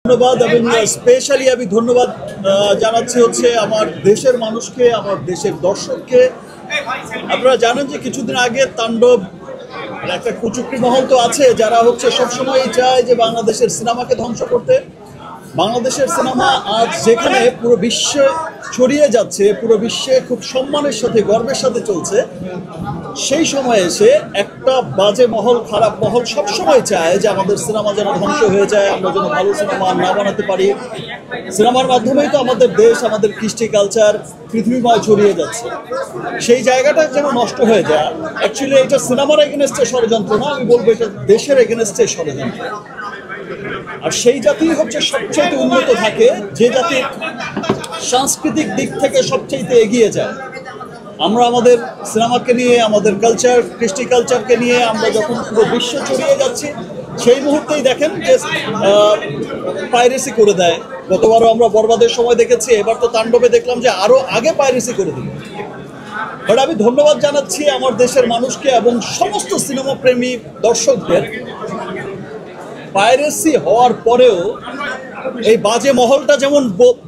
ধন্যবাদ এবং স্পেশালি আমি ধন্যবাদ জানাচ্ছি হচ্ছে আমার দেশের মানুষকে, আমার দেশের দর্শককে। আপনারা জানেন যে কিছুদিন আগে তাণ্ডব একটা কুচুকরি মহল তো আছে যারা হচ্ছে সবসময় চায় যে বাংলাদেশের সিনেমাকে ধ্বংস করতে। বাংলাদেশের সিনেমা আজ যেখানে পুরো বিশ্বে ছড়িয়ে যাচ্ছে, পুরো বিশ্বে খুব সম্মানের সাথে গর্বের সাথে চলছে, সেই সময় এসে একটা বাজে মহল, খারাপ মহল সবসময় চায় যে আমাদের সিনেমা যেন ধ্বংস হয়ে যায়, আমরা যেন ভালো সিনেমা না বানাতে পারি। সিনেমার মাধ্যমেই তো আমাদের দেশ, আমাদের কৃষ্টি কালচার পৃথিবীময় ছড়িয়ে যাচ্ছে, সেই জায়গাটা যেন নষ্ট হয়ে যায়। অ্যাকচুয়ালি এটা সিনেমার এগেনস্টে ষড়যন্ত্র না, আমি বলবো এটা দেশের এগেনস্টে ষড়যন্ত্র। আর সেই জাতি হচ্ছে সবচেয়ে উন্নত থাকে যে জাতি সাংস্কৃতিক দিক থেকে সবচেয়ে এগিয়ে যায়। আমরা আমাদের সিনেমাকে নিয়ে, আমাদের কালচার, কৃষ্টি কালচারকে নিয়ে আমরা যখন পুরো বিশ্ব ছড়িয়ে যাচ্ছি, সেই মুহূর্তেই দেখেন যে পাইরেসি করে দেয়। গতবারও আমরা বরবাদের সময় দেখেছি, এবার তো তাণ্ডবে দেখলাম যে আরও আগে পাইরেসি করে দিল। বাট আমি ধন্যবাদ জানাচ্ছি আমার দেশের মানুষকে এবং সমস্ত সিনেমা প্রেমী দর্শকদের। পাইরেসি হওয়ার পরেও এই বাজে মহলটা যেমন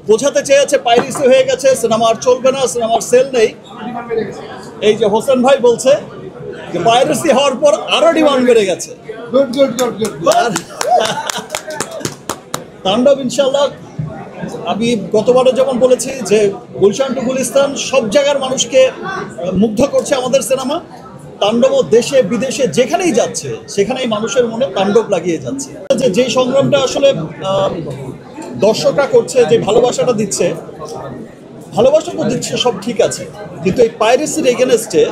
বোঝাতে চেয়েছে পাইরেসি হয়ে গেছে, সিনেমা আর চলবে না, সিনেমার সেল নেই, এই যে হোসেন ভাই বলছে যে পাইরেসি হওয়ার পর আরো ডিমান্ড বেড়ে গেছে। তাণ্ডব ইনশাল্লাহ, আমি গতবারও যেমন বলেছি যে গুলশান টু গুলিস্তান সব জায়গার মানুষকে মুগ্ধ করছে আমাদের সিনেমা। তাণ্ডব দেশে বিদেশে যেখানেই যাচ্ছে সেখানেই মানুষের মনে তাণ্ডব লাগিয়ে যাচ্ছে। যে সংগ্রামটা আসলে দর্শকরা করছে, যে ভালোবাসাটা দিচ্ছে, ভালোবাসা তো দিচ্ছে, সব ঠিক আছে, কিন্তু এই পাইরেসির এগেনস্টে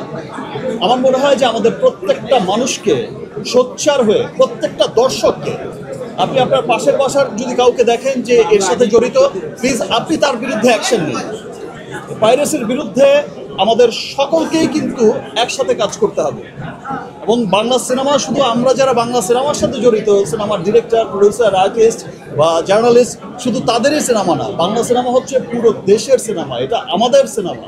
আমার মনে হয় যে আমাদের প্রত্যেকটা মানুষকে সোচ্চার হয়ে, প্রত্যেকটা দর্শককে, আপনি আপনার পাশের বাসার যদি কাউকে দেখেন যে এর সাথে জড়িত, প্লিজ আপনি তার বিরুদ্ধে অ্যাকশন নিন। পাইরেসির বিরুদ্ধে আমাদের সকলকেই কিন্তু একসাথে কাজ করতে হবে। এবং বাংলা সিনেমা, শুধু আমরা যারা বাংলা সিনেমার সাথে জড়িত, সিনেমার ডিরেক্টর, প্রডিউসার, আর্টিস্ট বা জার্নালিস্ট, শুধু তাদেরই সিনেমা না, বাংলা সিনেমা হচ্ছে পুরো দেশের সিনেমা, এটা আমাদের সিনেমা।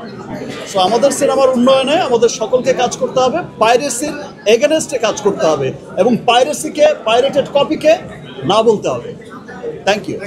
সো আমাদের সিনেমার উন্নয়নে আমাদের সকলকে কাজ করতে হবে, পাইরেসির এগেনস্টে কাজ করতে হবে এবং পাইরেসিকে, পাইরেটেড কপিকে না বলতে হবে। Thank you.